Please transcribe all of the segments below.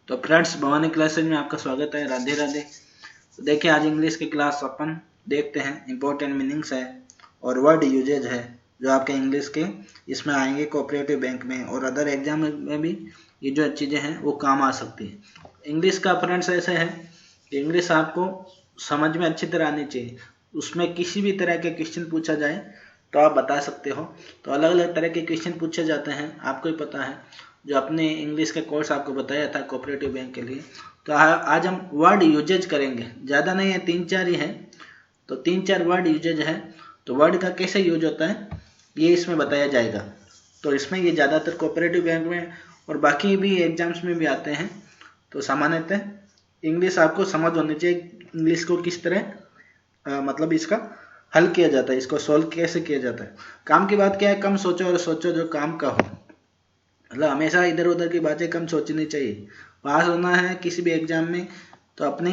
तो friends, Bhavani classes में आपका स्वागत है। राधे राधे। तो देखिए, आज इंग्लिश की क्लास अपन देखते हैं। इंपॉर्टेंट मीनिंग्स है और वर्ड यूजेज है जो आपके इंग्लिश के इसमें आएंगे कोऑपरेटिव बैंक में और अदर एग्जाम में भी ये जो चीज़ें हैं वो काम आ सकती है। इंग्लिश का फ्रेंड्स ऐसे है कि इंग्लिश आपको समझ में अच्छी तरह आनी चाहिए। उसमें किसी भी तरह के क्वेश्चन पूछा जाए तो आप बता सकते हो। तो अलग अलग तरह के क्वेश्चन पूछे जाते हैं, आपको ही पता है। जो अपने इंग्लिश का कोर्स आपको बताया था कोऑपरेटिव बैंक के लिए, तो आज हम वर्ड यूजेज करेंगे। ज़्यादा नहीं है, 3-4 ही है। तो 3-4 वर्ड यूजेज है। तो वर्ड का कैसे यूज होता है ये इसमें बताया जाएगा। तो इसमें ये ज़्यादातर कोऑपरेटिव बैंक में और बाकी भी एग्जाम्स में भी आते हैं। तो सामान्यतः इंग्लिश आपको समझ होनी चाहिए। इंग्लिश को किस तरह मतलब इसका हल किया जाता है, इसको सॉल्व कैसे किया जाता है। काम की बात क्या है, कम सोचो और सोचो जो काम का हो। मतलब हमेशा इधर उधर की बातें कम सोचनी चाहिए। पास होना है किसी भी एग्जाम में तो अपनी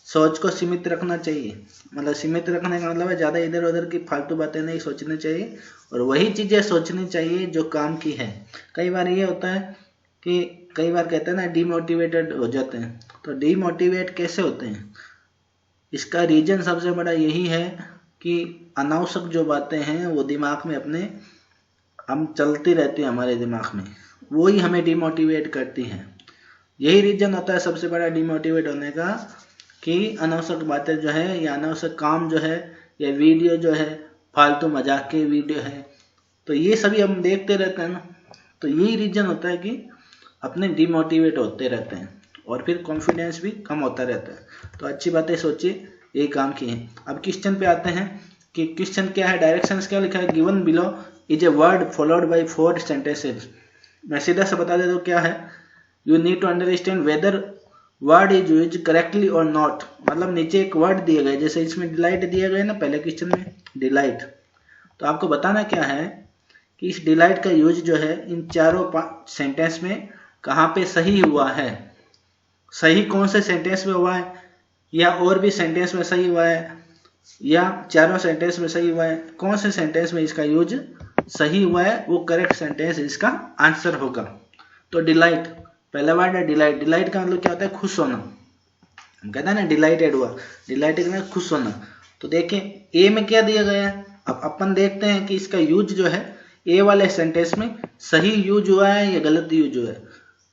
सोच को सीमित रखना चाहिए। मतलब सीमित रखने का मतलब है ज़्यादा इधर उधर की फालतू बातें नहीं सोचनी चाहिए और वही चीज़ें सोचनी चाहिए जो काम की है। कई बार ये होता है कि कई बार कहते हैं ना डीमोटिवेटेड हो जाते हैं। तो डीमोटिवेट कैसे होते हैं, इसका रीजन सबसे बड़ा यही है कि अनावश्यक जो बातें हैं वो दिमाग में अपने हम चलती रहती है, हमारे दिमाग में वही हमें डिमोटिवेट करती हैं। यही रीजन होता है सबसे बड़ा डिमोटिवेट होने का कि अनावश्यक बातें जो है या अनावश्यक काम जो है या वीडियो जो है, फालतू मजाक के वीडियो है, तो ये सभी हम देखते रहते हैं ना। तो यही रीजन होता है कि अपने डिमोटिवेट होते रहते हैं और फिर कॉन्फिडेंस भी कम होता रहता है। तो अच्छी बातें सोचिए, यही काम की है। अब क्वेश्चन पे आते हैं कि क्वेश्चन क्या है, डायरेक्शंस क्या लिखा है। Given below is a word followed by 4 sentences. मैं सीधा से बता देता हूँ क्या है। You need to understand whether word is use correctly और नॉट। मतलब नीचे एक वर्ड दिए गए, जैसे इसमें डिलाइट दिए गए ना पहले क्वेश्चन में, डिलाइट। तो आपको बताना क्या है कि इस डिलाइट का यूज जो है इन चारों सेंटेंस में कहाँ पे सही हुआ है। सही कौन से सेंटेंस में हुआ है, या और भी सेंटेंस में सही हुआ है, या चारों सेंटेंस में सही हुआ है। कौन से सेंटेंस में इसका यूज सही हुआ है वो करेक्ट सेंटेंस इसका आंसर होगा। तो डिलाइट पहला वर्ड है डिलाइट। डिलाइट का मतलब क्या होता है, खुश होना। हम कहते हैं ना डिलाइटेड हुआ, डिलाइटेड में खुश होना। तो देखें ए में क्या दिया गया है। अब अपन देखते हैं कि इसका यूज जो है ए वाले सेंटेंस में सही यूज हुआ है या गलत यूज हुआ है।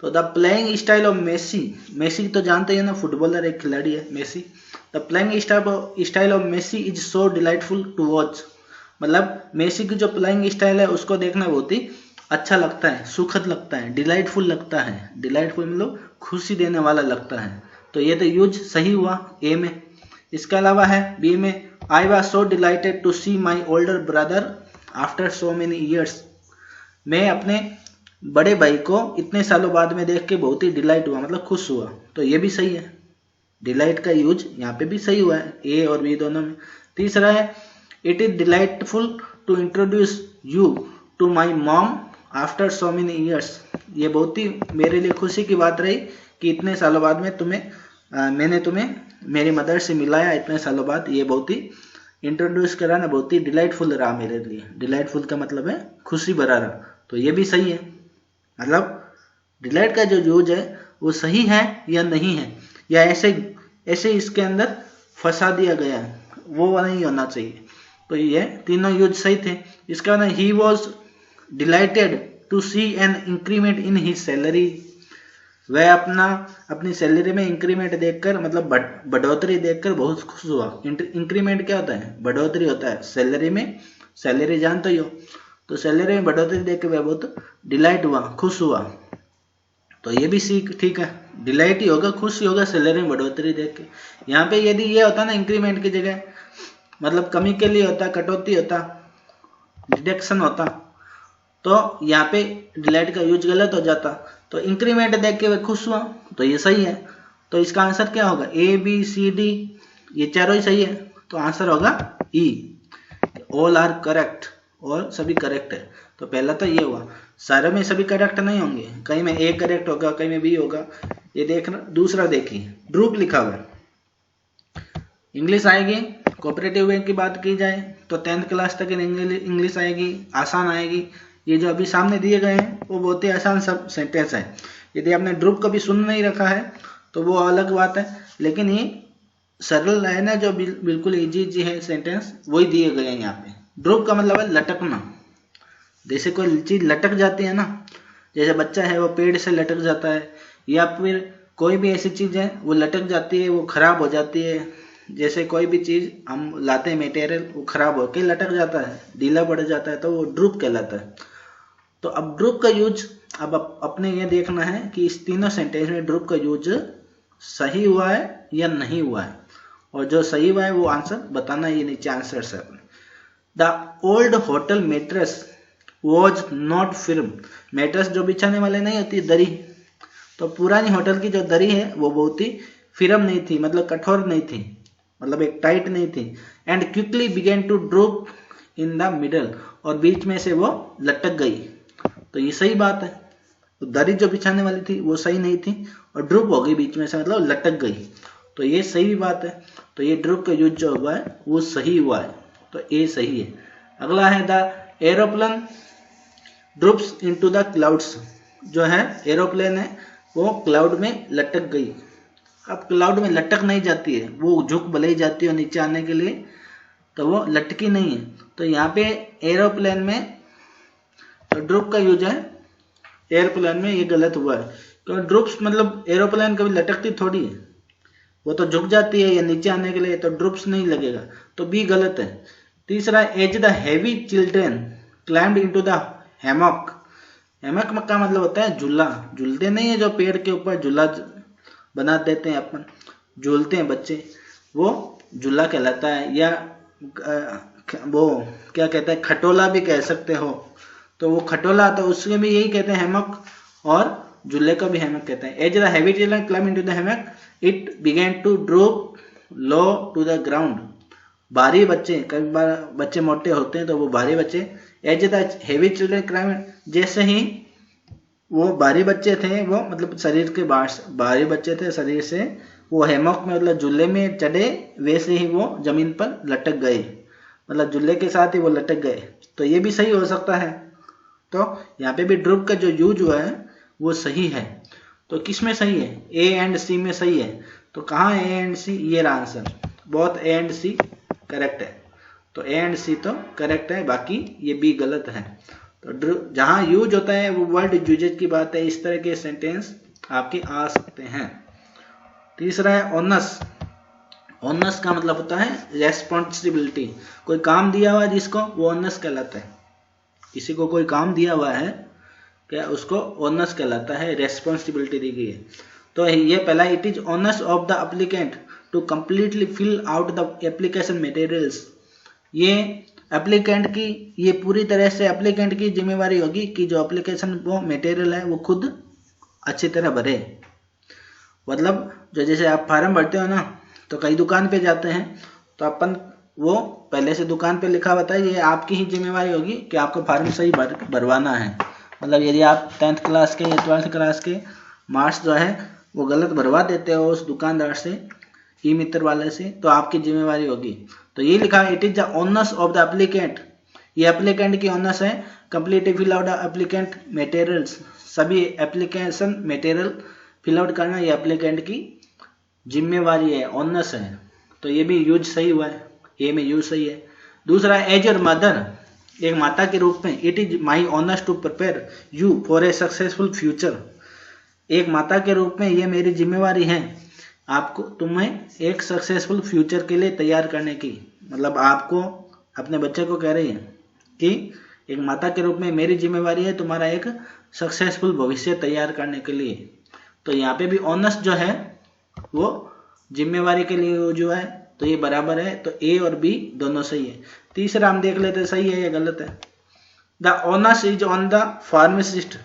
तो the playing style of Messi, Messi तो जानते हैं ना, फुटबॉलर एक खिलाड़ी है Messi. The playing style of Messi is so delightful to watch. मतलब मेसी की जो प्लेइंग स्टाइल है उसको देखना बहुत ही अच्छा लगता है, सुखद लगता है, डिलाइटफुल लगता है। डिलाइटफुल मतलब खुशी देने वाला लगता है। तो ये तो यूज सही हुआ ए में। इसके अलावा है बी में, I was so delighted to see my older brother after so many years. मैं अपने बड़े भाई को इतने सालों बाद में देख के बहुत ही डिलाइट हुआ, मतलब खुश हुआ। तो ये भी सही है, डिलाइट का यूज यहाँ पे भी सही हुआ है ए और बी दोनों में। तीसरा है, it is delightful to introduce you to my mom after so many years. ये बहुत ही मेरे लिए खुशी की बात रही कि इतने सालों बाद में मैंने तुम्हें मेरी मदर से मिलाया इतने सालों बाद। ये बहुत ही इंट्रोड्यूस कराना बहुत ही डिलाइटफुल रहा मेरे लिए। डिलाइटफुल का मतलब है खुशी भरा रहा। तो ये भी सही है। मतलब डिलाइट का जो यूज है वो सही है या नहीं है, या ऐसे इसके अंदर फंसा दिया गया है, वो नहीं होना चाहिए। तो ये तीनों यूज सही थे। इसका ना, he was delighted to see an increment in his salary. वह अपनी सैलरी में इंक्रीमेंट देखकर, मतलब बढ़ोतरी देखकर बहुत खुश हुआ। इंक्रीमेंट क्या होता है, बढ़ोतरी होता है सैलरी में। सैलरी जानते ही हो। तो सैलरी में बढ़ोतरी देख के वह बहुत डिलाइट हुआ, खुश हुआ। तो ये भी ठीक है, डिलाइट ही होगा, खुश ही होगा सैलरी में बढ़ोतरी देख के। यहाँ पे यदि ये होता ना इंक्रीमेंट की जगह मतलब कमी के लिए होता, कटौती होता, डिडक्शन होता, तो यहाँ पे डिलाइट का यूज गलत हो जाता। तो इंक्रीमेंट देख के वह खुश हुआ, तो ये सही है। तो इसका आंसर क्या होगा, ए बी सी डी ये चारों ही सही है। तो आंसर होगा ई, ऑल आर करेक्ट, और सभी करेक्ट है। तो पहला तो ये हुआ। सारे में सभी करेक्ट नहीं होंगे, कहीं में ए करेक्ट होगा, कहीं में बी होगा, ये देखना। दूसरा देखिए, ड्रूप लिखा हुआ है। इंग्लिश आएगी, कोऑपरेटिव बैंक की बात की जाए तो 10th क्लास तक इंग्लिश आएगी, आसान आएगी। ये जो अभी सामने दिए गए हैं वो बहुत ही आसान सब सेंटेंस है। यदि आपने ड्रूप कभी सुन नहीं रखा है तो वो अलग बात है, लेकिन ये सरल है ना, जो बिल्कुल इजी है सेंटेंस, वही दिए गए हैं यहाँ पे। ड्रूप का मतलब है लटकना। जैसे कोई चीज लटक जाती है ना, जैसे बच्चा है वो पेड़ से लटक जाता है, या फिर कोई भी ऐसी चीज है वो लटक जाती है, वो खराब हो जाती है। जैसे कोई भी चीज हम लाते हैं मटेरियल, वो खराब होकर लटक जाता है, ढीला पड़ जाता है, तो वो ड्रूप कहलाता है। तो अब ड्रूप का यूज अब अपने ये देखना है कि इस तीनों सेंटेंस में ड्रूप का यूज सही हुआ है या नहीं हुआ है, और जो सही हुआ है वो आंसर बताना। ये नीचे आंसर है। The old hotel mattress was not firm. Mattress जो बिछाने वाले नहीं होती, दरी, तो पुरानी होटल की जो दरी है वो बहुत ही फिरम नहीं थी, मतलब कठोर नहीं थी, मतलब एक टाइट नहीं थी। And quickly began to droop in the middle, और बीच में से वो लटक गई। तो ये सही बात है। तो दरी जो बिछाने वाली थी वो सही नहीं थी, और ड्रूप हो गई बीच में से, मतलब लटक गई। तो ये सही भी बात है। तो ये ड्रूप का यूज जो हुआ है वो सही हुआ है, तो ये सही है। अगला है the aeroplane droops into the clouds. जो है एरोप्लेन है वो क्लाउड में लटक गई। अब क्लाउड में लटक नहीं जाती है, वो झुक भले ही जाती है नीचे आने के लिए, तो वो लटकी नहीं है। तो यहाँ पे एरोप्लेन में तो ड्रूप का यूज है, एयरप्लेन में ये गलत हुआ है, क्योंकि ड्रूप्स मतलब एरोप्लेन कभी लटकती थोड़ी है, वो तो झुक जाती है या नीचे आने के लिए, तो ड्रूप्स नहीं लगेगा, तो बी गलत है। तीसरा, as the heavy children climbed into the hammock. Hammock का मतलब होता है झूला। झूलते नहीं है जो पेड़ के ऊपर झूला बना देते हैं अपन, झूलते हैं बच्चे, वो झूला कहलाता है। या वो क्या कहते हैं, खटोला भी कह सकते हो, तो वो खटोला, तो उसके भी यही कहते हैं हैमॉक, और झूले को भी हैमॉक कहते हैं। As the heavy children climbed into the hammock it began to droop low to the ground. भारी बच्चे, कई बार बच्चे मोटे होते हैं तो वो भारी बच्चे, as the heavy children climbed, जैसे ही वो भारी बच्चे थे, वो मतलब शरीर के भारी बच्चे थे शरीर से, वो हैमॉक में मतलब झूले में चढ़े, वैसे ही वो जमीन पर लटक गए, मतलब झूले के साथ ही वो लटक गए। तो ये भी सही हो सकता है। तो यहाँ पे भी ड्रूप का जो यूज हुआ है वो सही है। तो किस में सही है? ए एंड सी में सही है। तो कहाँ ए एंड सी? ये रहा आंसर, बहुत ए एंड सी करेक्ट है। तो ए एंड सी तो करेक्ट है, बाकी ये बी गलत है। तो जहां यूज होता है वो वर्ड यूजेज की बात है, इस तरह के सेंटेंस आपके आ सकते हैं। तीसरा है ऑनस। ऑनस का मतलब होता है रेस्पॉन्सिबिलिटी। कोई काम दिया हुआ है जिसको, वो ऑनस कहलाता है। किसी को कोई काम दिया हुआ है क्या, उसको ऑनस कहलाता है, रेस्पॉन्सिबिलिटी दी गई है। तो ये पहला, it is onus of the applicant to completely fill out the application materials. ये एप्लीकेंट की, ये पूरी तरह से एप्लीकेंट की जिम्मेवारी होगी कि जो एप्लीकेशन वो मटेरियल है वो खुद अच्छी तरह भरे। मतलब जो जैसे आप फार्म भरते हो ना, तो कई दुकान पे जाते हैं तो अपन वो पहले से दुकान पे लिखा होता है, ये आपकी ही जिम्मेवारी होगी कि आपको फार्म सही भरवाना है। मतलब यदि आप 10th क्लास के या 12th क्लास के मार्क्स जो है वो गलत भरवा देते हो उस दुकानदार से, ई मित्र वाले से, तो आपकी जिम्मेवारी होगी। तो ये लिखा है, it is the honours of the applicant. ये एप्लीकेंट की ऑनर्स है, completely fill out the applicant materials. सभी एप्लीकेशन मटेरियल फिल आउट करना ये एप्लीकेंट की जिम्मेवारी है, ऑनर्स है। तो ये भी यूज सही हुआ है, ए में यूज सही है। दूसरा, एज योर मदर, एक माता के रूप में, it is my honours to prepare you for a successful future. एक माता के रूप में ये मेरी जिम्मेवारी है आपको, तुम्हें एक सक्सेसफुल फ्यूचर के लिए तैयार करने की। मतलब आपको अपने बच्चे को कह रही है कि एक माता के रूप में मेरी जिम्मेवारी है तुम्हारा एक सक्सेसफुल भविष्य तैयार करने के लिए। तो यहाँ पे भी ऑनर्स जो है वो जिम्मेवारी के लिए जो है, तो ये बराबर है। तो ए और बी दोनों सही है। तीसरा हम देख लेते हैं, सही है या गलत है। The honours is on the pharmacist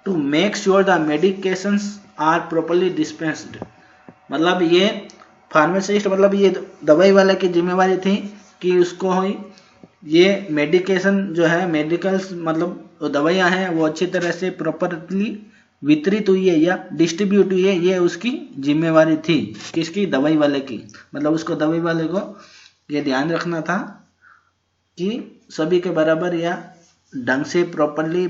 to make sure the medications are properly dispensed. मतलब ये फार्मासिस्ट, मतलब ये दवाई वाले की जिम्मेवारी थी कि उसको ये मेडिकेशन जो है, मेडिकल्स मतलब दवाइयाँ हैं वो अच्छी तरह से प्रॉपरली वितरित हुई है या डिस्ट्रीब्यूट हुई है, ये उसकी जिम्मेवारी थी। किसकी? दवाई वाले की। मतलब उसको, दवाई वाले को ये ध्यान रखना था कि सभी के बराबर या ढंग से प्रॉपरली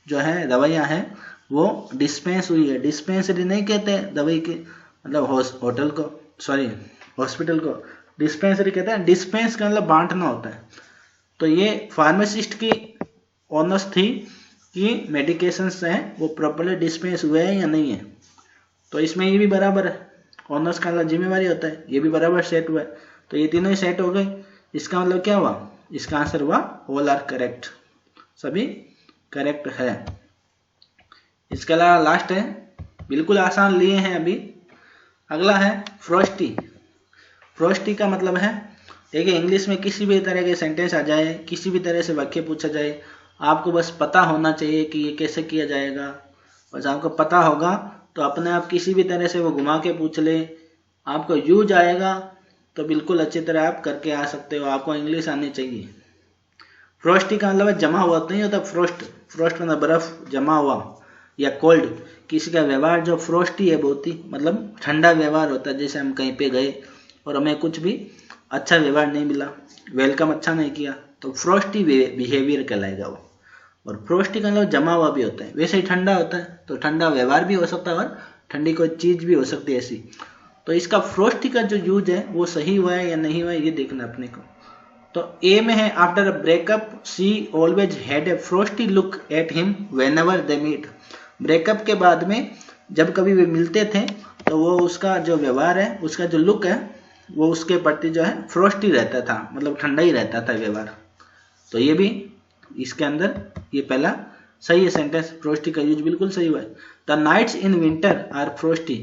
जो है दवाइयाँ हैं वो डिस्पेंस हुई है। डिस्पेंसरी नहीं कहते दवाई के, मतलब होटल को, सॉरी हॉस्पिटल को डिस्पेंसरी कहते हैं। डिस्पेंस का मतलब बांटना होता है। तो ये फार्मासिस्ट की ऑनर्स थी कि मेडिकेशंस हैं वो प्रॉपर्ली डिस्पेंस हुए हैं या नहीं है। तो इसमें ये भी बराबर है, ऑनर्स का जिम्मेवारी होता है, ये भी बराबर सेट हुआ है। तो ये तीनों ही सेट हो गए। इसका मतलब क्या हुआ, इसका आंसर हुआ ऑल आर करेक्ट, सभी करेक्ट है। इसके अलावा लास्ट है, बिल्कुल आसान लिए हैं अभी। अगला है फ्रोस्टी। फ्रोस्टी का मतलब है, देखिए इंग्लिश में किसी भी तरह के सेंटेंस आ जाए, किसी भी तरह से वाक्य पूछा जाए, आपको बस पता होना चाहिए कि ये कैसे किया जाएगा। बस आपको पता होगा तो अपने आप किसी भी तरह से वो घुमा के पूछ ले, आपको यूज आएगा तो बिल्कुल अच्छी तरह आप करके आ सकते हो। आपको इंग्लिश आनी चाहिए। फ्रोस्टी का मतलब जमा हुआ नहीं होता, फ्रोस्ट, फ्रोस्ट मतलब बर्फ जमा हुआ, या कोल्ड, किसी का व्यवहार जो फ्रोस्टी है बहुत ही मतलब ठंडा व्यवहार होता है। जैसे हम कहीं पे गए और हमें कुछ भी अच्छा व्यवहार नहीं मिला, वेलकम अच्छा नहीं किया, तो फ्रोस्टी बिहेवियर कहलाएगा वो। और फ्रोस्टी का मतलब जमा हुआ भी होता है, वैसे ही ठंडा होता है तो ठंडा व्यवहार भी हो सकता है और ठंडी कोई चीज भी हो सकती है ऐसी। तो इसका फ्रोस्टी का जो यूज है वो सही हुआ है या नहीं हुआ है ये देखना अपने को। तो ए में है, after a breakup she always had a frosty look at him whenever they meet. Breakup के बाद में जब कभी भी मिलते थे तो वो उसका जो व्यवहार है, उसका जो लुक है वो उसके प्रति जो है फ्रोस्टी रहता था, मतलब ठंडा ही रहता था व्यवहार। तो ये भी इसके अंदर ये पहला सही है सेंटेंस, फ्रोस्टी का यूज बिल्कुल सही हुआ है। The nights in winter are frosty,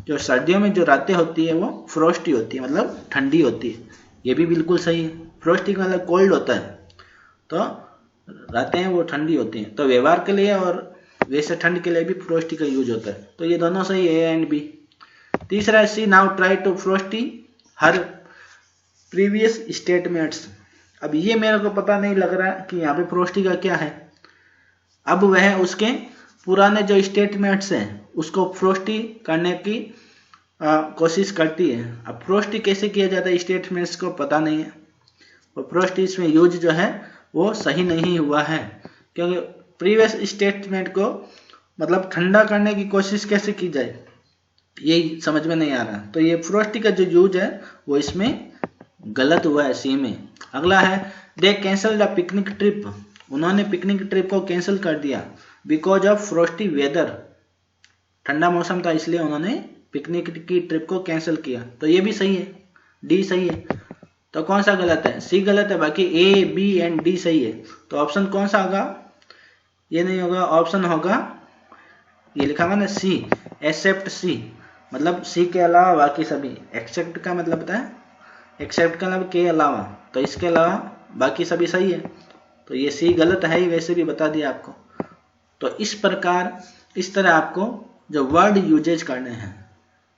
जो सर्दियों में जो रातें होती है वो फ्रोस्टी होती है, मतलब ठंडी होती है। ये भी बिल्कुल सही है। फ्रोस्टी का मतलब कोल्ड होता है, तो रातें हैं वो ठंडी होती हैं। तो व्यवहार के लिए और वैसे ठंड के लिए भी फ्रोस्टी का यूज होता है। तो ये दोनों सही है, ए एंड बी। तीसरा है, C now try to frosty her previous statements. अब ये मेरे को पता नहीं लग रहा कि यहाँ पे फ्रोस्टी का क्या है। अब वह उसके पुराने जो स्टेटमेंट्स हैं उसको फ्रोस्टी करने की कोशिश करती है। अब फ्रोस्टी कैसे किया जाता है स्टेटमेंट्स को पता नहीं है, और फ्रोस्टी इसमें यूज जो है वो सही नहीं हुआ है, क्योंकि प्रीवियस स्टेटमेंट को मतलब ठंडा करने की कोशिश कैसे की जाए यही समझ में नहीं आ रहा। तो ये फ्रोस्टी का जो यूज है वो इसमें गलत हुआ है, सी में। अगला है, दे कैंसल द पिकनिक ट्रिप। उन्होंने पिकनिक ट्रिप को कैंसिल कर दिया बिकॉज ऑफ फ्रोस्टी वेदर। ठंडा मौसम था इसलिए उन्होंने पिकनिक की ट्रिप को कैंसिल किया। तो ये भी सही है, डी सही है। तो कौन सा गलत है, सी गलत है, बाकी ए बी एंड डी सही है। तो ऑप्शन कौन सा होगा, ये नहीं होगा, ऑप्शन होगा ये लिखा हुआ ना सी, एक्सेप्ट सी, मतलब सी के अलावा बाकी सभी। एक्सेप्ट का मतलब पता है, एक्सेप्ट का मतलब के अलावा, तो इसके अलावा बाकी सभी सही है। तो ये सी गलत है ही, वैसे भी बता दिया आपको। तो इस प्रकार इस तरह आपको जो वर्ड यूजेज करने हैं,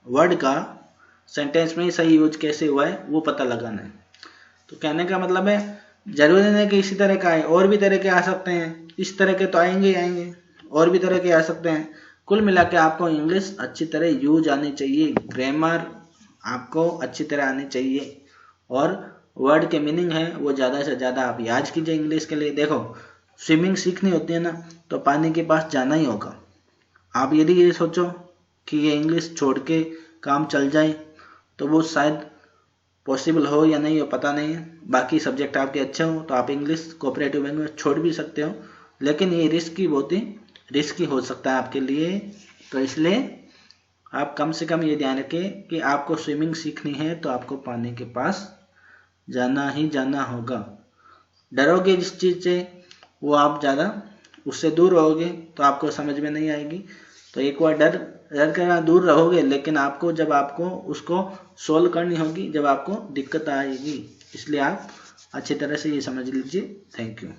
वर्ड का सेंटेंस में सही यूज कैसे हुआ है वो पता लगाना है। तो कहने का मतलब है जरूरी नहीं कि इसी तरह का आए, और भी तरह के आ सकते हैं। इस तरह के तो आएंगे ही आएंगे, और भी तरह के आ सकते हैं। कुल मिला के आपको इंग्लिश अच्छी तरह यूज आनी चाहिए, ग्रामर आपको अच्छी तरह आनी चाहिए, और वर्ड के मीनिंग है वो ज़्यादा से ज़्यादा आप याद कीजिए इंग्लिश के लिए। देखो स्विमिंग सीखनी होती है ना तो पानी के पास जाना ही होगा। आप यदि ये सोचो कि ये इंग्लिश छोड़ के काम चल जाए तो वो शायद पॉसिबल हो या नहीं हो पता नहीं है। बाकी सब्जेक्ट आपके अच्छे हो तो आप इंग्लिश कोऑपरेटिव बैंक में छोड़ भी सकते हो, लेकिन ये रिस्की, बहुत ही रिस्की हो सकता है आपके लिए। तो इसलिए आप कम से कम ये ध्यान रखें कि आपको स्विमिंग सीखनी है तो आपको पानी के पास जाना ही जाना होगा। डरोगे जिस चीज़ से वो आप ज़्यादा उससे दूर रहोगे तो आपको समझ में नहीं आएगी। तो एक बार डर कर दूर रहोगे, लेकिन आपको जब आपको उसको सोल्व करनी होगी, जब आपको दिक्कत आएगी। इसलिए आप अच्छी तरह से ये समझ लीजिए। Thank you.